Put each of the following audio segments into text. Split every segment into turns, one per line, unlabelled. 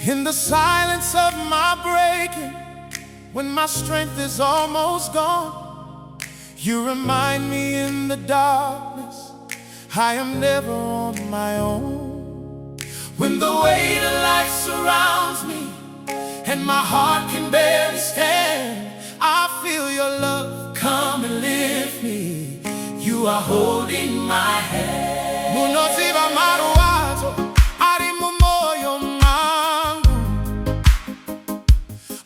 In the silence of my breaking, when my strength is almost gone, you remind me in the darkness I am never on my own. When the weight of life surrounds me and my heart can barely stand, I feel your love come and lift me. You are holding my hand. Munondiporesa maruazo ari mumoyo mwangu,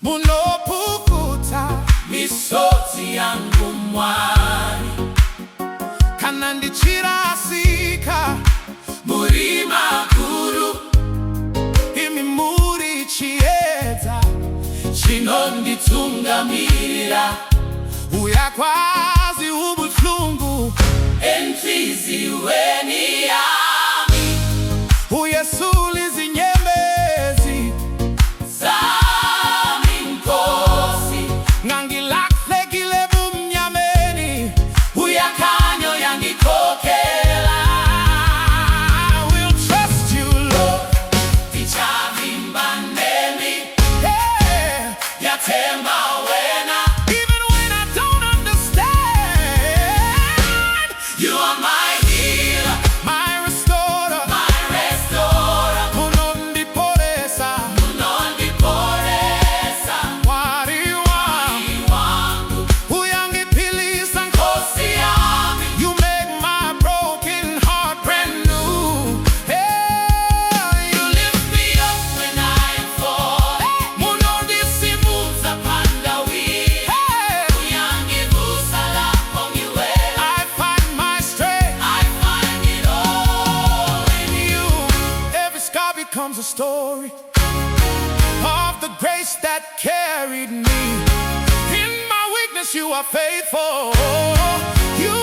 munopukuta misoti yangu mwani, kana ndichirasika muri makuru, imi muri chiedza chinonditungamirira. Uyakwazi ubuhlungu enhliziweni yami, uyesula izinyembezi zami Nkosi. Ngangilahlekile bumnyameni, uyakhanya uyangikhokhela. I will trust you, Lord. Ndichavimba Ndimi, yeah, yathemba wena. Even when I don't understand, you are my healer, my restorer, my restorer. Munondiporesa, Munondiporesa, wari wangu, Uyangiphilisa Nkosi yami. You make my broken heart brand new. Hey, you lift me up when I am falling. Munondiporesa pandawili. Uyangiphilisa lapho ngiwela. I find my strength, I find it all in you. Every scar becomes a story of the grace that carried me. In my weakness you are faithful. You